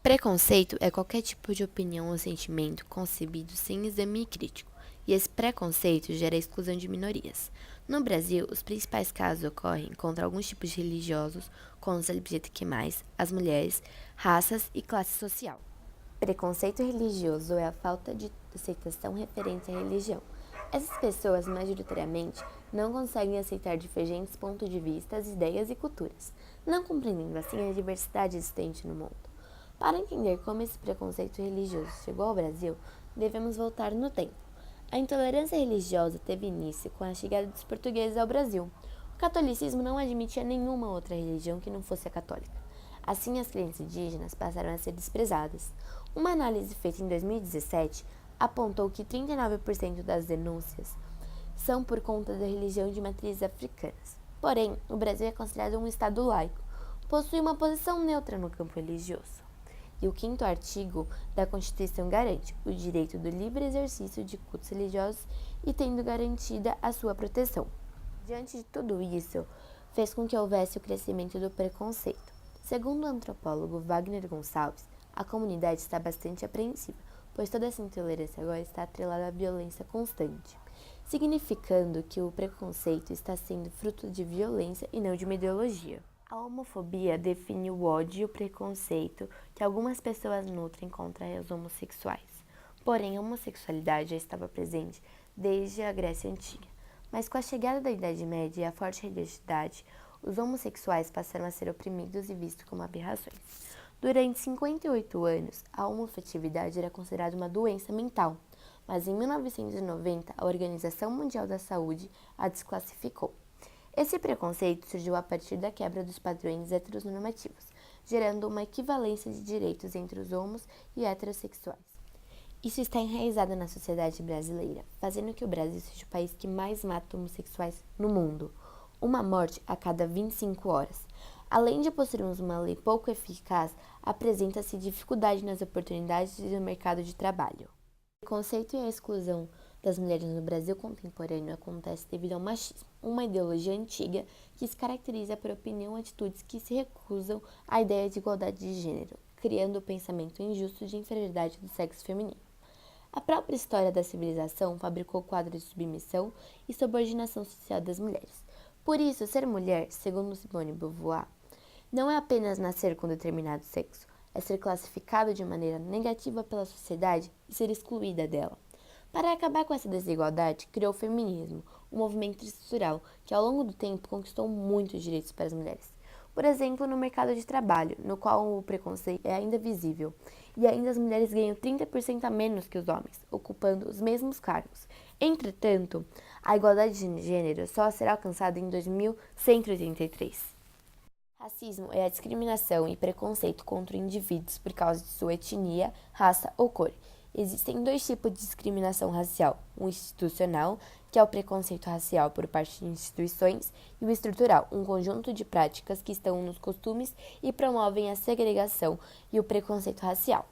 Preconceito é qualquer tipo de opinião ou sentimento concebido sem exame crítico, e esse preconceito gera a exclusão de minorias. No Brasil, os principais casos ocorrem contra alguns tipos de religiosos, como os LGBTQ+, as mulheres, raças e classe social. Preconceito religioso é a falta de aceitação referente à religião. Essas pessoas, majoritariamente, não conseguem aceitar diferentes pontos de vista, ideias e culturas, não compreendendo assim a diversidade existente no mundo. Para entender como esse preconceito religioso chegou ao Brasil, devemos voltar no tempo. A intolerância religiosa teve início com a chegada dos portugueses ao Brasil. O catolicismo não admitia nenhuma outra religião que não fosse a católica. Assim, as crenças indígenas passaram a ser desprezadas. Uma análise feita em 2017 apontou que 39% das denúncias são por conta da religião de matrizes africanas. Porém, o Brasil é considerado um estado laico, possui uma posição neutra no campo religioso. E o 5º artigo da Constituição garante o direito do livre exercício de cultos religiosos e tendo garantida a sua proteção. Diante de tudo isso, fez com que houvesse o crescimento do preconceito. Segundo o antropólogo Wagner Gonçalves, a comunidade está bastante apreensiva, pois toda essa intolerância agora está atrelada à violência constante, significando que o preconceito está sendo fruto de violência e não de uma ideologia. A homofobia define o ódio e o preconceito que algumas pessoas nutrem contra os homossexuais. Porém, a homossexualidade já estava presente desde a Grécia Antiga. Mas com a chegada da Idade Média e a forte religiosidade, os homossexuais passaram a ser oprimidos e vistos como aberrações. Durante 58 anos, a homoafetividade era considerada uma doença mental, mas em 1990, a Organização Mundial da Saúde a desclassificou. Esse preconceito surgiu a partir da quebra dos padrões heteronormativos, gerando uma equivalência de direitos entre os homos e heterossexuais. Isso está enraizado na sociedade brasileira, fazendo que o Brasil seja o país que mais mata homossexuais no mundo, uma morte a cada 25 horas. Além de possuirmos uma lei pouco eficaz, apresenta-se dificuldade nas oportunidades do mercado de trabalho. O preconceito e a exclusão das mulheres no Brasil contemporâneo acontece devido ao machismo, uma ideologia antiga que se caracteriza por opinião e atitudes que se recusam à ideia de igualdade de gênero, criando o pensamento injusto de inferioridade do sexo feminino. A própria história da civilização fabricou quadros de submissão e subordinação social das mulheres. Por isso, ser mulher, segundo Simone de Beauvoir, não é apenas nascer com determinado sexo, é ser classificado de maneira negativa pela sociedade e ser excluída dela. Para acabar com essa desigualdade, criou o feminismo, um movimento estrutural que ao longo do tempo conquistou muitos direitos para as mulheres. Por exemplo, no mercado de trabalho, no qual o preconceito é ainda visível, e ainda as mulheres ganham 30% a menos que os homens, ocupando os mesmos cargos. Entretanto, a igualdade de gênero só será alcançada em 2183. Racismo é a discriminação e preconceito contra indivíduos por causa de sua etnia, raça ou cor. Existem 2 tipos de discriminação racial: o institucional, que é o preconceito racial por parte de instituições, e o estrutural, um conjunto de práticas que estão nos costumes e promovem a segregação e o preconceito racial.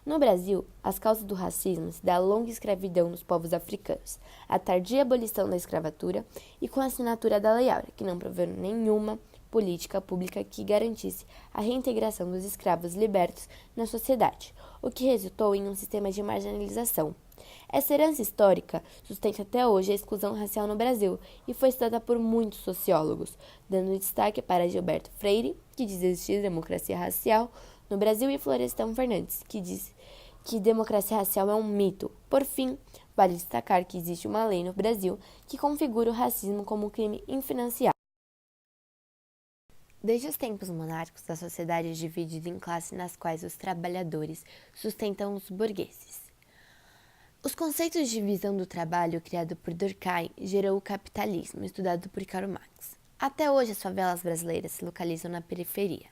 No Brasil, as causas do racismo se dão à longa escravidão nos povos africanos, a tardia abolição da escravatura e com a assinatura da Lei Áurea, que não proveu nenhuma política pública que garantisse a reintegração dos escravos libertos na sociedade, o que resultou em um sistema de marginalização. Essa herança histórica sustenta até hoje a exclusão racial no Brasil e foi estudada por muitos sociólogos, dando destaque para Gilberto Freire, que diz existir democracia racial no Brasil, e Florestan Fernandes, que diz que democracia racial é um mito. Por fim, vale destacar que existe uma lei no Brasil que configura o racismo como um crime infinanciável. Desde os tempos monárquicos, a sociedade é dividida em classes nas quais os trabalhadores sustentam os burgueses. Os conceitos de divisão do trabalho criado por Durkheim gerou o capitalismo, estudado por Karl Marx. Até hoje, as favelas brasileiras se localizam na periferia,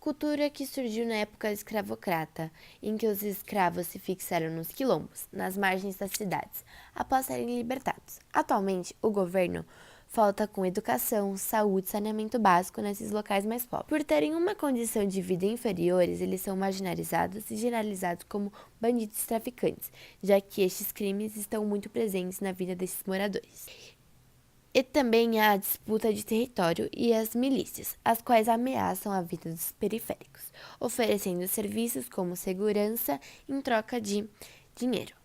cultura que surgiu na época escravocrata, em que os escravos se fixaram nos quilombos, nas margens das cidades, após serem libertados. Atualmente, o governo falta com educação, saúde e saneamento básico nesses locais mais pobres. Por terem uma condição de vida inferiores, eles são marginalizados e generalizados como bandidos e traficantes, já que estes crimes estão muito presentes na vida desses moradores. E também há a disputa de território e as milícias, as quais ameaçam a vida dos periféricos, oferecendo serviços como segurança em troca de dinheiro.